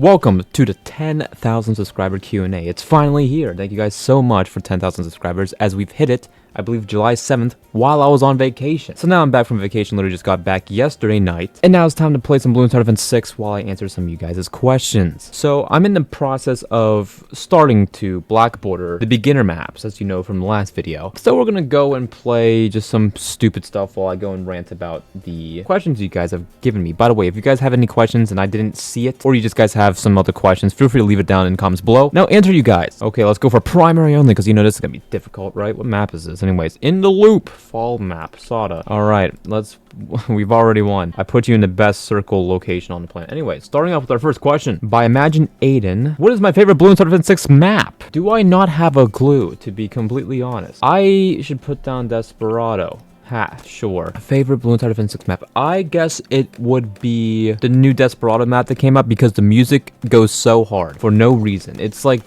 Welcome to the 10,000 subscriber Q&A. It's finally here. Thank you guys so much for 10,000 subscribers as we've hit it, I believe, July 7th while I was on vacation. So now I'm back from vacation, literally just got back yesterday night. And now it's time to play some Bloons Tower Defense 6 while I answer some of you guys' questions. So I'm in the process of starting to black border the beginner maps, as you know from the last video. So we're gonna go and play just some stupid stuff while I go and rant about the questions you guys have given me. By the way, if you guys have any questions and I didn't see it, or you just guys have some other questions, feel free to leave it down in the comments below. Now answer you guys. Okay, let's go for primary only, because you know this is gonna be difficult, right? What map is this? Anyways, in the loop, fall map, Sada. All right, we've already won. I put you in the best circle location on the planet. Anyway, starting off with our first question by Imagine Aiden. What is my favorite Bloons Tower Defense 6 map? Do I not have a clue, to be completely honest? I should put down Desperado. Sure. Favorite Bloons Tower Defense 6 map? I guess it would be the new Desperado map that came up, because the music goes so hard for no reason. It's like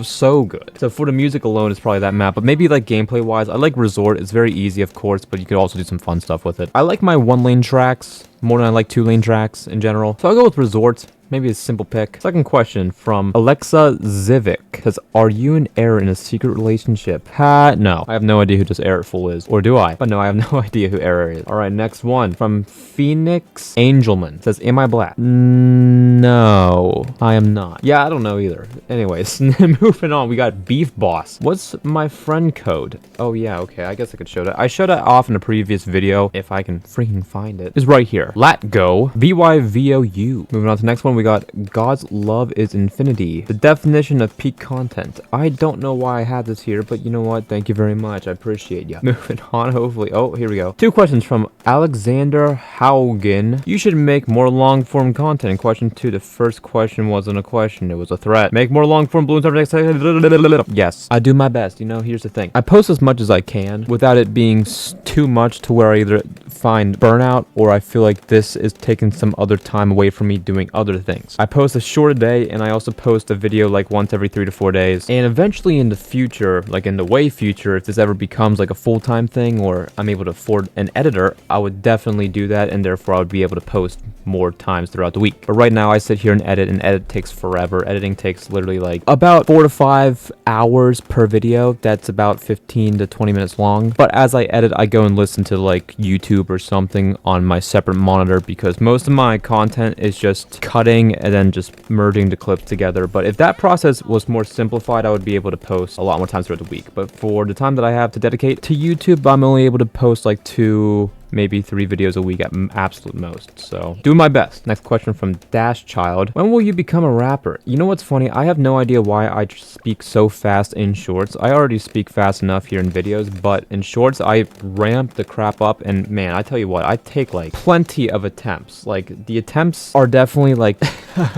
so good. So for the music alone, it's probably that map. But maybe like gameplay wise, I like Resort. It's very easy, of course, but you could also do some fun stuff with it. I like my 1-lane tracks more than I like 2-lane tracks in general. So I'll go with Resort. Maybe a simple pick. Second question from Alexa Zivic says, are you and Error in a secret relationship? No. I have no idea who this Errorful is. Or do I? But no, I have no idea who Error is. Alright, next one from Phoenix Angelman says, am I black? No, I am not. Yeah, I don't know either. Anyways, moving on, we got Beef Boss. What's my friend code? Oh yeah, okay, I guess I could show that. I showed that off in a previous video, if I can freaking find it. It's right here. Latgo, VYVOU. Moving on to the next one. We got God's love is infinity. The definition of peak content. I don't know why I had this here, but you know what? Thank you very much. I appreciate you. Moving on, hopefully. Oh, here we go. 2 questions from Alexander Haugen. You should make more long-form content. Question 2. The first question wasn't a question. It was a threat. Make more long-form Bloons Tower Defense. Yes, I do my best. You know, here's the thing. I post as much as I can without it being too much to where I either find burnout or I feel like this is taking some other time away from me doing other things. I post a short a day, and I also post a video like once every 3 to 4 days. And eventually in the future, like in the way future, if this ever becomes like a full-time thing or I'm able to afford an editor, I would definitely do that, and therefore I would be able to post more times throughout the week. But right now I sit here and edit takes forever. Editing takes literally like about 4 to 5 hours per video. That's about 15 to 20 minutes long. But as I edit, I go and listen to like YouTube or something on my separate monitor, because most of my content is just cutting and then just merging the clips together. But if that process was more simplified, I would be able to post a lot more times throughout the week. But for the time that I have to dedicate to YouTube, I'm only able to post like 2, maybe 3 videos a week at absolute most. So do my best. Next question from Dash Child. When will you become a rapper? You know what's funny? I have no idea why I speak so fast in shorts. I already speak fast enough here in videos, but in shorts I ramp the crap up, and man, I tell you what, I take like plenty of attempts. Like the attempts are definitely like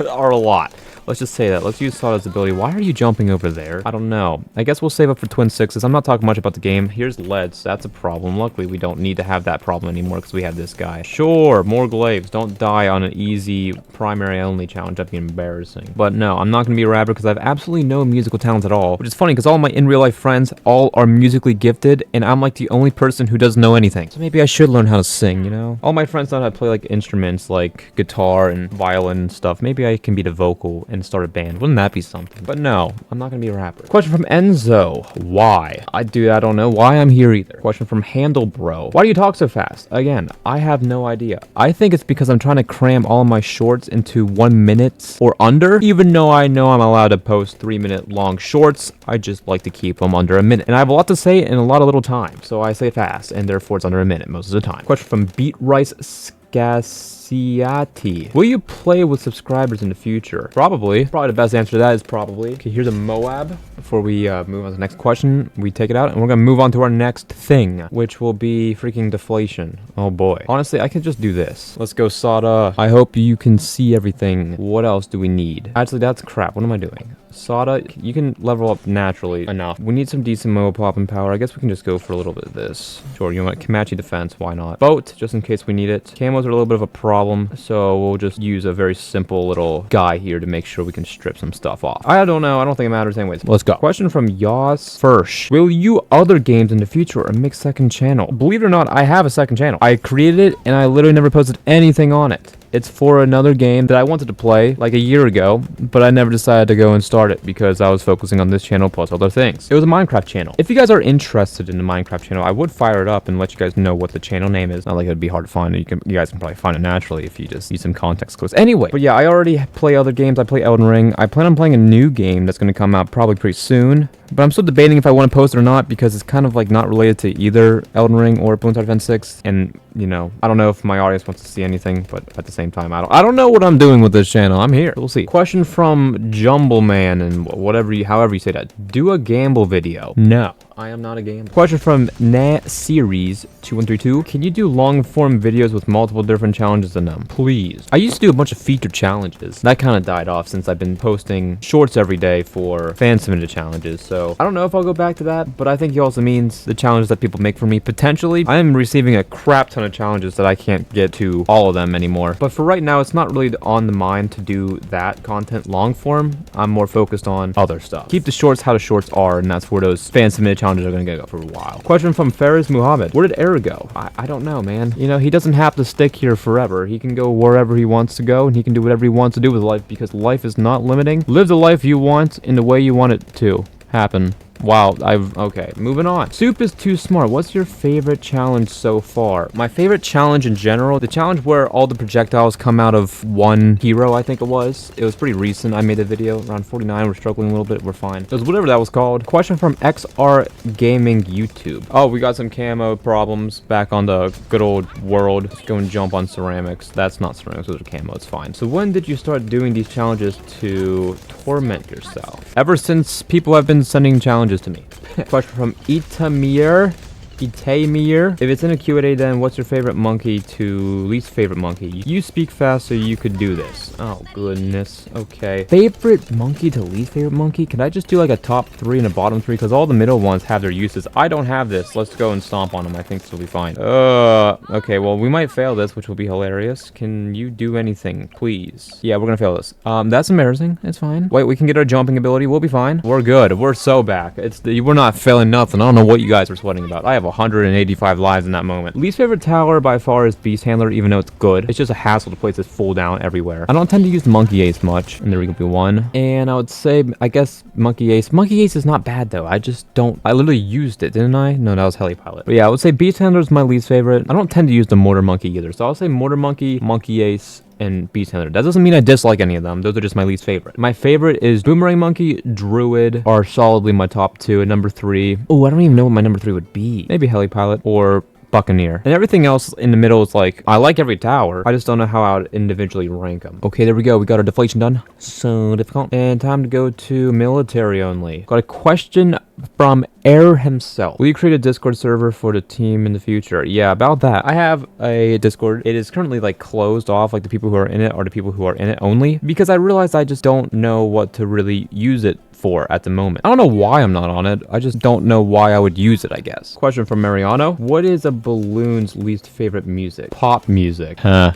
are a lot. Let's just say that. Let's use Sada's ability. Why are you jumping over there? I don't know. I guess we'll save up for Twin 6s. I'm not talking much about the game. Here's leads. That's a problem. Luckily, we don't need to have that problem anymore because we have this guy. Sure, more glaives. Don't die on an easy primary only challenge. That'd be embarrassing. But no, I'm not going to be a rapper because I have absolutely no musical talent at all. Which is funny because all my in real life friends all are musically gifted, and I'm like the only person who doesn't know anything. So maybe I should learn how to sing, you know? All my friends know how to play like instruments like guitar and violin and stuff. Maybe I can be the vocal and start a band. Wouldn't that be something? But no, I'm not gonna be a rapper. Question from Enzo. Why? I don't know why I'm here either. Question from Handle Bro. Why do you talk so fast? Again, I have no idea. I think it's because I'm trying to cram all of my shorts into 1 minute or under. Even though I know I'm allowed to post 3-minute long shorts, I just like to keep them under a minute. And I have a lot to say in a lot of little time. So I say fast, and therefore it's under a minute most of the time. Question from Beat Rice Gassiati. Will you play with subscribers in the future? Probably. Probably the best answer to that is probably. Okay, here's a Moab. Before we move on to the next question, we take it out, and we're gonna move on to our next thing, which will be freaking deflation. Oh boy. Honestly, I could just do this. Let's go, Sada. I hope you can see everything. What else do we need? Actually, that's crap. What am I doing? Sada, you can level up naturally enough. We need some decent Moab pop and power. I guess we can just go for a little bit of this. Sure, you want Kamachi defense, why not? Boat, just in case we need it. Camos are a little bit of a problem, so we'll just use a very simple little guy here to make sure we can strip some stuff off. I don't know, I don't think it matters anyways. Let's go. Question from Yas Firsch. Will you other games in the future or make second channel? Believe it or not, I have a second channel. I created it and I literally never posted anything on it. It's for another game that I wanted to play like a year ago, but I never decided to go and start it because I was focusing on this channel plus other things. It was a Minecraft channel. If you guys are interested in the Minecraft channel, I would fire it up and let you guys know what the channel name is. Not like it'd be hard to find. You guys can probably find it naturally if you just use some context clues. Anyway, but yeah, I already play other games. I play Elden Ring. I plan on playing a new game that's going to come out probably pretty soon. But I'm still debating if I want to post it or not because it's kind of like not related to either Elden Ring or Bloons Advent 6. And, you know, I don't know if my audience wants to see anything, but at the same time, I don't know what I'm doing with this channel. I'm here. We'll see. Question from Jumbleman and however you say that. Do a gamble video. No, I am not a gambler. Question from Na Series 2132. Can you do long form videos with multiple different challenges in them? Please. I used to do a bunch of featured challenges. That kind of died off since I've been posting shorts every day for fan submitted challenges. So I don't know if I'll go back to that, but I think it also means the challenges that people make for me potentially. I am receiving a crap ton of challenges that I can't get to all of them anymore. But for right now, it's not really on the mind to do that content long form. I'm more focused on other stuff. Keep the shorts how the shorts are, and that's where those fan submitted challenges are going to go for a while. Question from Ferris Muhammad. Where did Eric go? I don't know, man. You know, he doesn't have to stick here forever. He can go wherever he wants to go, and he can do whatever he wants to do with life because life is not limiting. Live the life you want in the way you want it to happen. Wow, okay, moving on. Soup is too smart. What's your favorite challenge so far? My favorite challenge in general, the challenge where all the projectiles come out of one hero, I think it was. It was pretty recent. I made a video around 49. We're struggling a little bit. We're fine. It was whatever that was called. Question from XR Gaming YouTube. Oh, we got some camo problems back on the good old world. Let's go and jump on ceramics. That's not ceramics, those are camo. It's fine. So when did you start doing these challenges to torment yourself? Ever since people have been sending challenges to me. Question from Itamir. If it's in a Q&A, then what's your favorite monkey to least favorite monkey? You speak fast, so you could do this. Oh, goodness. Okay. Favorite monkey to least favorite monkey? Can I just do like a top 3 and a bottom 3? Because all the middle ones have their uses. I don't have this. Let's go and stomp on them. I think this will be fine. Okay, well, we might fail this, which will be hilarious. Can you do anything, please? Yeah, we're gonna fail this. That's embarrassing. It's fine. Wait, we can get our jumping ability. We'll be fine. We're good. We're so back. We're not failing nothing. I don't know what you guys were sweating about. I have 185 lives in that moment. Least favorite tower by far is Beast Handler, even though it's good. It's just a hassle to place this full down everywhere. I don't tend to use Monkey Ace much, and there we go, 1. And I would say, I guess, Monkey Ace. Monkey Ace is not bad, though. I just don't... I literally used it, didn't I? No, that was Heli Pilot. But yeah, I would say Beast Handler is my least favorite. I don't tend to use the Mortar Monkey either, so I'll say Mortar Monkey, Monkey Ace, and Beast Handler. That doesn't mean I dislike any of them. Those are just my least favorite. My favorite is Boomerang Monkey, Druid are solidly my top 2. And number 3... Oh, I don't even know what my number 3 would be. Maybe Heli Pilot or Buccaneer. And everything else in the middle is like, I like every tower. I just don't know how I would individually rank them. Okay, there we go. We got our deflation done. So difficult. And time to go to military only. Got a question from Air himself. Will you create a Discord server for the team in the future? Yeah, about that. I have a Discord. It is currently like closed off. Like the people who are in it are the people who are in it only. Because I realized I just don't know what to really use it for at the moment. I don't know why I'm not on it. I just don't know why I would use it, I guess. Question from Mariano. What is a balloon's least favorite music? Pop music. Huh.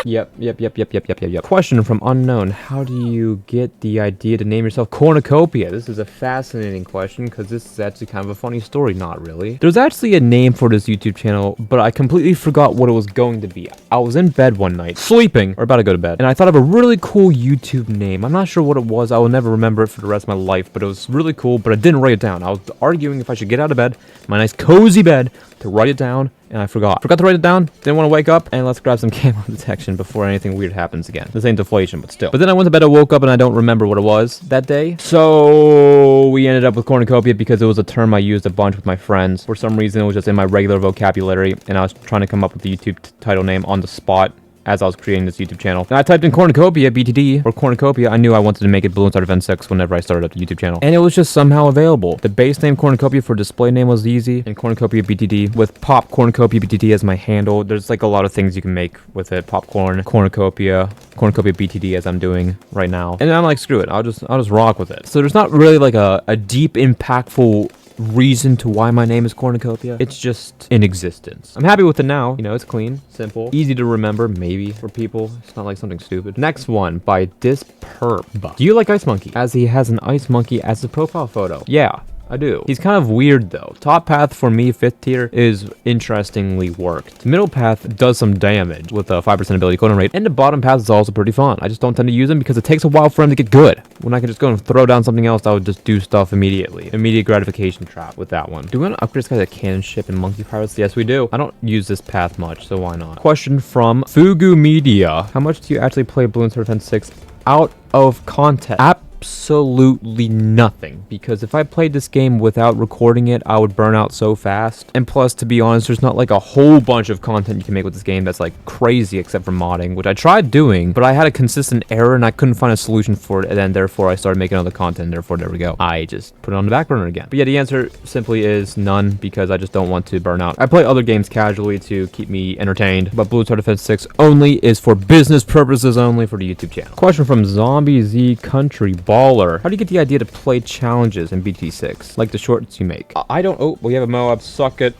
Yep. Question from Unknown. How do you get the idea to name yourself Cornucopia? This is a fascinating question because this is actually kind of a funny story. Not really. There's actually a name for this YouTube channel, but I completely forgot what it was going to be. I was in bed one night, sleeping, or about to go to bed, and I thought of a really cool YouTube name. I'm not sure what it was. I will never remember it for the rest of my life, but it was really cool, but I didn't write it down. I was arguing if I should get out of bed, my nice cozy bed, to write it down, and I forgot. Forgot to write it down, didn't want to wake up, and let's grab some camo detection before anything weird happens again. This ain't deflation, but still. But then I went to bed, I woke up, and I don't remember what it was that day. So we ended up with Cornucopia because it was a term I used a bunch with my friends. For some reason, it was just in my regular vocabulary, and I was trying to come up with the YouTube title name on the spot as I was creating this YouTube channel. And I typed in Cornucopia, BTD, or Cornucopia. I knew I wanted to make it Bloons Advent 6 whenever I started up the YouTube channel. And it was just somehow available. The base name Cornucopia for display name was easy, and Cornucopia BTD with Pop Cornucopia BTD as my handle. There's like a lot of things you can make with it. Popcorn, Cornucopia BTD as I'm doing right now. And I'm like, screw it. I'll just rock with it. So there's not really like a deep, impactful reason to why my name is Cornucopia. It's just in existence. I'm happy with it now. You know, it's clean, simple, easy to remember, maybe, for people. It's not like something stupid. Next one by Disperp. Do you like Ice Monkey? As he has an Ice Monkey as a profile photo. Yeah. I do. He's kind of weird though. Top path for me, 5th tier, is interestingly worked. The middle path does some damage with a 5% ability cooldown rate, and the bottom path is also pretty fun. I just don't tend to use him because it takes a while for him to get good. When I can just go and throw down something else, I would just do stuff immediately. Immediate gratification trap with that one. Do we want to upgrade this guy to cannon ship and monkey pirates? Yes, we do. I don't use this path much, so why not? Question from Fugu Media. How much do you actually play Blue and Sword Defense 6 out of context? Absolutely nothing, because if I played this game without recording it, I would burn out so fast. And plus, to be honest, there's not like a whole bunch of content you can make with this game that's like crazy, except for modding, which I tried doing, but I had a consistent error and I couldn't find a solution for it, and then therefore I started making other content, therefore there we go. I just put it on the back burner again. But yeah, the answer simply is none, because I just don't want to burn out. I play other games casually to keep me entertained, but Blue Star Defense 6 only is for business purposes only for the YouTube channel. Question from Zombie Z Country Baller. How do you get the idea to play challenges in BT6? Like the shorts you make? I don't... Oh, we have a Moab. Suck it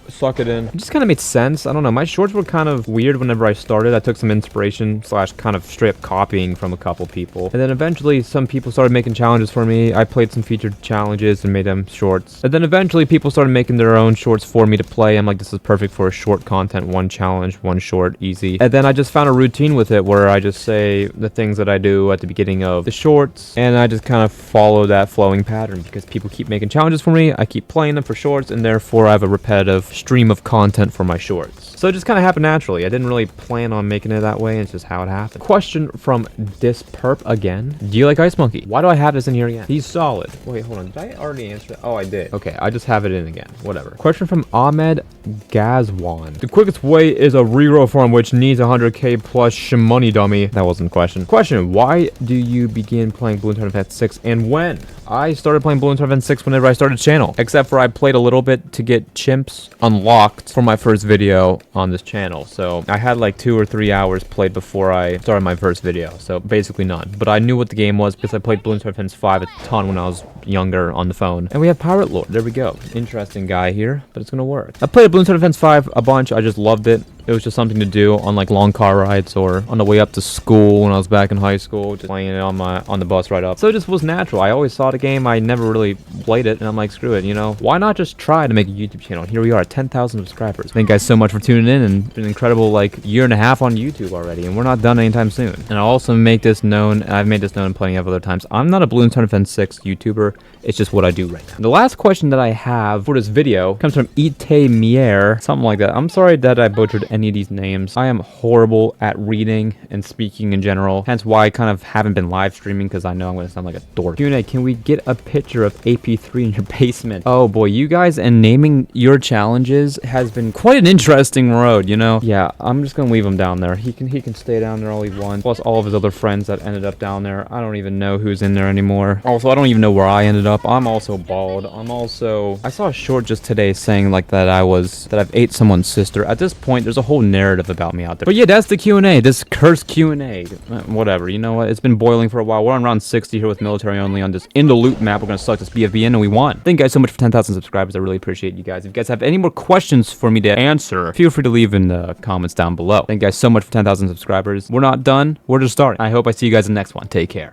in. It just kind of made sense. I don't know. My shorts were kind of weird whenever I started. I took some inspiration / kind of straight up copying from a couple people. And then eventually some people started making challenges for me. I played some featured challenges and made them shorts. And then eventually people started making their own shorts for me to play. I'm like, this is perfect for a short content. One challenge, one short, easy. And then I just found a routine with it where I just say the things that I do at the beginning of the shorts. And I just kind of follow that flowing pattern because people keep making challenges for me. I keep playing them for shorts, and therefore I have a repetitive stream of content for my shorts. So it just kind of happened naturally. I didn't really plan on making it that way. It's just how it happened. Question from Disperp again. Do you like Ice Monkey? Why do I have this in here again? He's solid. Wait, hold on. Did I already answer that? Oh, I did. Okay, I just have it in again. Whatever. Question from Ahmed Gazwan. The quickest way is a reroll farm which needs 100k plus shmoney dummy. That wasn't the question. Question, why do you begin playing Blue and Defense 6 and when? I started playing Blue and Defense 6 whenever I started the channel. Except for I played a little bit to get chimps unlocked for my first video on this channel. So I had like 2 or 3 hours played before I started my first video. So basically none. But I knew what the game was because I played Blue and Defense 5 a ton when I was younger on the phone. And we have Pirate Lord. There we go. Interesting guy here, but it's gonna work. I played Blue and Defense 5 a bunch. I just loved it. It was just something to do on like long car rides or on the way up to school when I was back in high school, just playing it on the bus right up. So it just was natural. I always saw the game. I never really played it, and I'm like, screw it, you know? Why not just try to make a YouTube channel? Here we are, 10,000 subscribers. Thank you guys so much for tuning in, and an incredible like year and a half on YouTube already, and we're not done anytime soon. And I'll also make this known, and I've made this known plenty of other times. I'm not a Blue and Defense 6 YouTuber. It's just what I do right now. The last question that I have for this video comes from Ite Mier, something like that. I'm sorry that I butchered any of these names. I am horrible at reading and speaking in general, hence why I kind of haven't been live streaming, because I know I'm going to sound like a dork. Q&A, can we get a picture of AP3 in your basement? Oh boy, you guys and naming your challenges has been quite an interesting road, you know? Yeah, I'm just going to leave him down there. He can stay down there all he wants, plus all of his other friends that ended up down there. I don't even know who's in there anymore. Also, I don't even know where I ended up. I'm also bald. I saw a short just today saying like that I've ate someone's sister. At this point, there's a whole narrative about me out there. But yeah, that's the Q&A. This cursed Q&A. Whatever. You know what? It's been boiling for a while. We're on round 60 here with military only on this in the loot map. We're gonna suck this BFB in, and we won. Thank you guys so much for 10,000 subscribers. I really appreciate you guys. If you guys have any more questions for me to answer, feel free to leave in the comments down below. Thank you guys so much for 10,000 subscribers. We're not done. We're just starting. I hope I see you guys in the next one. Take care.